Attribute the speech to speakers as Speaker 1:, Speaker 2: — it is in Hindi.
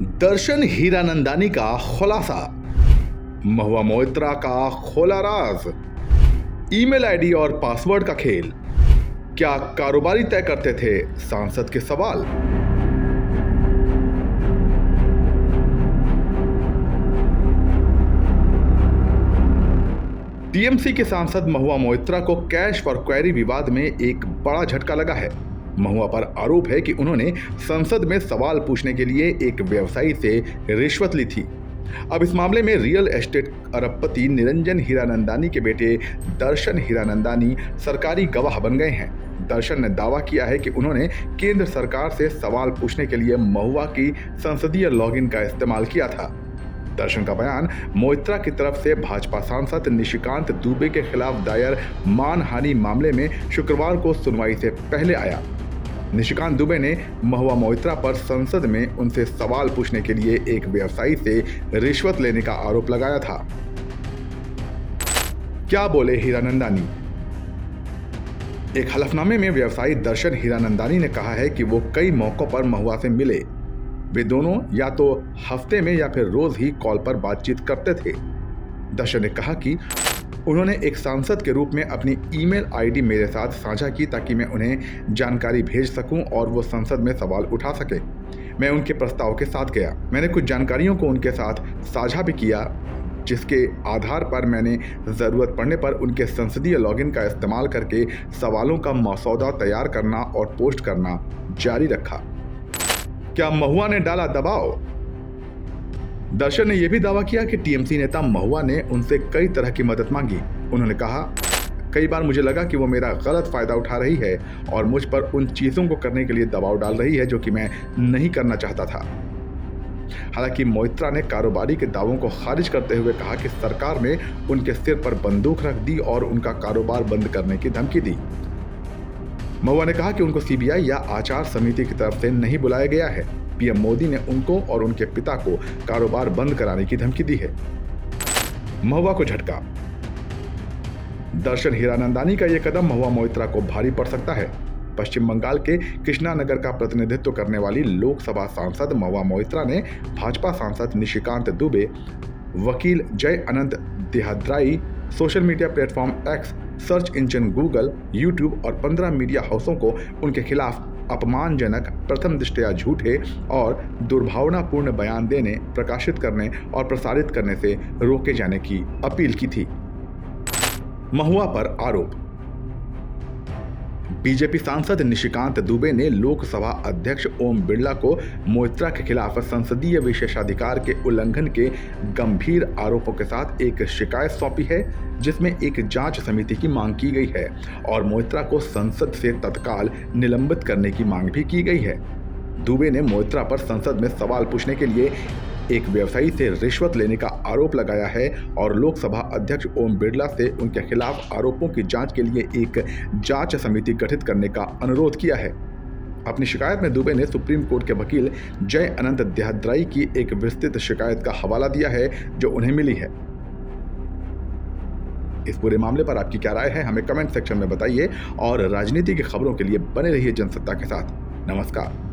Speaker 1: दर्शन हीरानंदानी का खुलासा, महुआ मोइत्रा का खोला राज, ईमेल आईडी और पासवर्ड का खेल, क्या कारोबारी तय करते थे सांसद के सवाल। टीएमसी के सांसद महुआ मोइत्रा को कैश फॉर क्वेरी विवाद में एक बड़ा झटका लगा है। महुआ पर आरोप है कि उन्होंने संसद में सवाल पूछने के लिए एक व्यवसायी से रिश्वत ली थी। अब इस मामले में रियल एस्टेट अरबपति निरंजन हीरानंदानी के बेटे दर्शन हीरानंदानी सरकारी गवाह बन गए हैं। दर्शन ने दावा किया है कि उन्होंने केंद्र सरकार से सवाल पूछने के लिए महुआ की संसदीय लॉगिन का इस्तेमाल किया था। दर्शन का बयान मोइत्रा की तरफ से भाजपा सांसद निशिकांत दुबे के खिलाफ दायर मानहानि मामले में शुक्रवार को सुनवाई से पहले आया। निशिकांत दुबे ने महुआ मोइत्रा पर संसद में उनसे सवाल पूछने के लिए एक व्यवसायी से रिश्वत लेने का आरोप लगाया था। क्या बोले हीरानंदानी? एक हलफनामे में व्यवसायी दर्शन हीरानंदानी ने कहा है कि वो कई मौकों पर महुआ से मिले। वे दोनों या तो हफ्ते में या फिर रोज ही कॉल पर बातचीत करते थे। दर्शन ने कहा कि उन्होंने एक सांसद के रूप में अपनी ईमेल आईडी मेरे साथ साझा की ताकि मैं उन्हें जानकारी भेज सकूं और वो संसद में सवाल उठा सके। मैं उनके प्रस्ताव के साथ गया। मैंने कुछ जानकारियों को उनके साथ साझा भी किया, जिसके आधार पर मैंने ज़रूरत पड़ने पर उनके संसदीय लॉगिन का इस्तेमाल करके सवालों का मसौदा तैयार करना और पोस्ट करना जारी रखा। क्या महुआ ने डाला दबाव? दर्शन ने यह भी दावा किया कि टीएमसी नेता महुआ ने उनसे कई तरह की मदद मांगी। उन्होंने कहा, कई बार मुझे लगा कि वो मेरा गलत फायदा उठा रही है और मुझ पर उन चीजों को करने के लिए दबाव डाल रही है जो कि मैं नहीं करना चाहता था। हालांकि मोइत्रा ने कारोबारी के दावों को खारिज करते हुए कहा कि सरकार ने उनके सिर पर बंदूक रख दी और उनका कारोबार बंद करने की धमकी दी। महुआ ने कहा कि उनको सीबीआई या आचार समिति की तरफ से नहीं बुलाया गया है। पीएम मोदी ने उनको और उनके पिता को कारोबार बंद कराने की धमकी दी है। महुआ को झटका। दर्शन हीरानंदानी का यह कदम महुआ मोइत्रा को भारी पड़ सकता है। पश्चिम बंगाल के कृष्णानगर का प्रतिनिधित्व करने वाली लोकसभा सांसद महुआ मोइत्रा ने भाजपा सांसद निशिकांत दुबे, वकील Jai Anant Dehadrai, social media platform X, search engine Google, YouTube और 15 मीडिया हाउसों को उनके खिलाफ अपमानजनक, प्रथम दृष्टया झूठे और दुर्भावनापूर्ण बयान देने, प्रकाशित करने और प्रसारित करने से रोके जाने की अपील की थी। महुआ पर आरोप। बीजेपी सांसद निशिकांत दुबे ने लोकसभा अध्यक्ष ओम बिरला को मोइत्रा के खिलाफ संसदीय विशेषाधिकार के उल्लंघन के गंभीर आरोपों के साथ एक शिकायत सौंपी है, जिसमें एक जांच समिति की मांग की गई है और मोइत्रा को संसद से तत्काल निलंबित करने की मांग भी की गई है। दुबे ने मोइत्रा पर संसद में सवाल पूछने के लिए एक व्यवसायी से रिश्वत लेने का आरोप लगाया है और लोकसभा अध्यक्ष ओम बिरला से उनके खिलाफ आरोपों की जांच के लिए एक जांच समिति गठित करने का अनुरोध किया है। अपनी शिकायत में दुबे ने सुप्रीम कोर्ट के वकील जय अनंत देहाद्राई की एक विस्तृत शिकायत का हवाला दिया है जो उन्हें मिली है। इस पूरे मामले पर आपकी क्या राय है, हमें कमेंट सेक्शन में बताइए और राजनीति की खबरों के लिए बने रहिए जनसत्ता के साथ। नमस्कार।